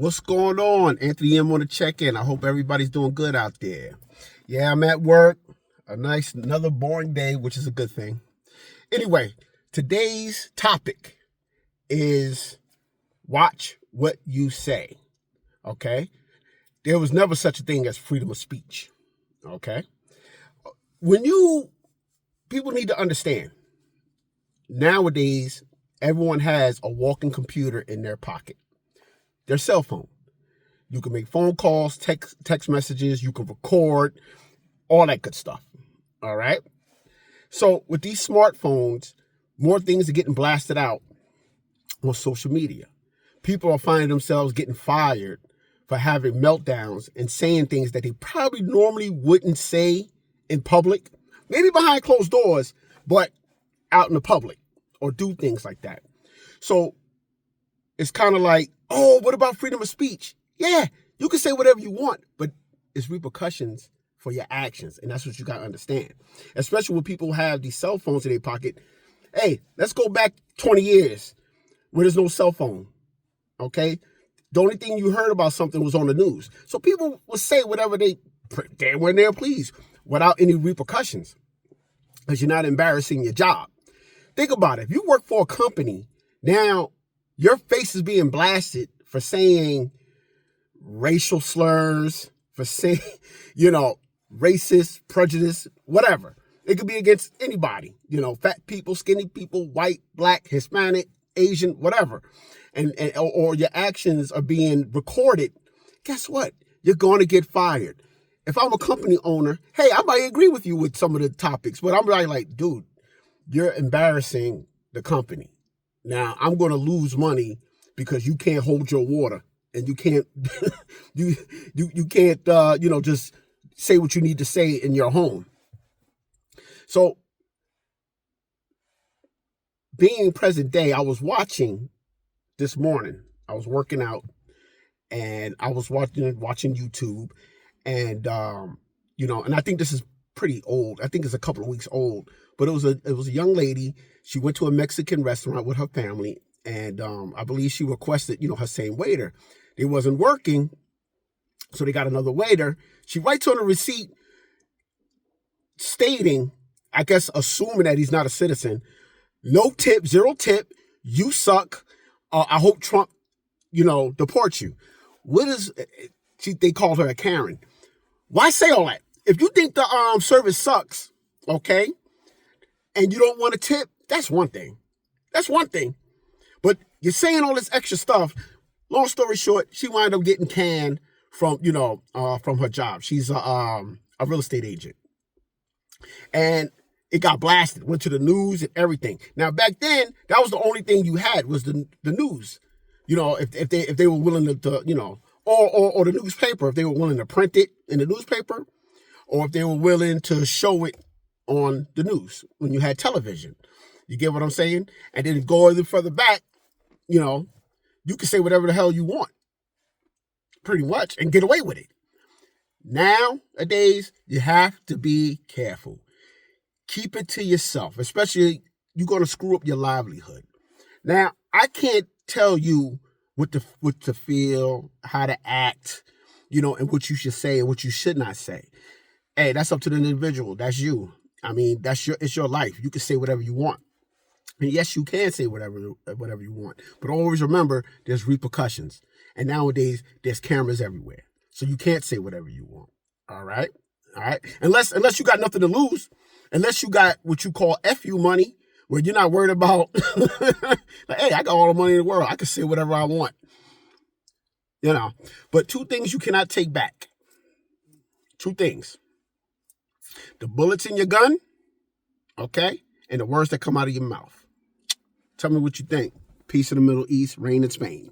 What's going on? Anthony M on the check-in. I hope everybody's doing good out there. Yeah, I'm at work. Another boring day, which is a good thing. Anyway, today's topic is watch what you say. Okay? There was never such a thing as freedom of speech. Okay? People need to understand, nowadays, everyone has a walking computer in their pocket. Their cell phone. You can make phone calls, text messages, you can record, all that good stuff. All right? So with these smartphones, more things are getting blasted out on social media. People are finding themselves getting fired for having meltdowns and saying things that they probably normally wouldn't say in public, maybe behind closed doors, but out in the public, or do things like that. So it's kind of like, oh, what about freedom of speech? Yeah, you can say whatever you want, but it's repercussions for your actions. And that's what you got to understand. Especially when people have these cell phones in their pocket. Hey, let's go back 20 years where there's no cell phone. Okay? The only thing you heard about something was on the news. So people will say whatever they damn when they're pleased without any repercussions, because you're not embarrassing your job. Think about it. If you work for a company, now your face is being blasted for saying racial slurs, for saying, racist, prejudice, whatever. It could be against anybody, fat people, skinny people, white, black, Hispanic, Asian, whatever. Or your actions are being recorded. Guess what? You're going to get fired. If I'm a company owner, hey, I might agree with you with some of the topics, but I'm like, dude, you're embarrassing the company. Now I'm going to lose money because you can't hold your water, and you can't, you can't, just say what you need to say in your home. So being present day, I was watching this morning. I was working out, and I was watching YouTube, and and I think this is pretty old. I think it's a couple of weeks old, but it was a young lady. She went to a Mexican restaurant with her family, and I believe she requested, her same waiter. They wasn't working, so they got another waiter. She writes on a receipt stating, I guess assuming that he's not a citizen, no tip, 0 tip, you suck. I hope Trump, deports you. They called her a Karen. Why say all that? If you think the service sucks, okay, and you don't want a tip, that's one thing. That's one thing. But you're saying all this extra stuff. Long story short, she wound up getting canned from her job. She's a real estate agent. And it got blasted, went to the news and everything. Now, back then, that was the only thing you had was the news. If they were willing to or the newspaper, if they were willing to print it in the newspaper, or if they were willing to show it on the news when you had television. You get what I'm saying? And then go a little further back, you can say whatever the hell you want, pretty much, and get away with it. Nowadays, you have to be careful. Keep it to yourself, especially you're going to screw up your livelihood. Now, I can't tell you what to feel, how to act, and what you should say and what you should not say. Hey, that's up to the individual. That's you. I mean, it's your life. You can say whatever you want. And yes, you can say whatever you want. But always remember, there's repercussions. And nowadays, there's cameras everywhere. So you can't say whatever you want. All right? All right? Unless you got nothing to lose. Unless you got what you call FU money, where you're not worried about, like, hey, I got all the money in the world. I can say whatever I want. But 2 things you cannot take back. 2 things. The bullets in your gun, okay? And the words that come out of your mouth. Tell me what you think. Peace in the Middle East, reign in Spain.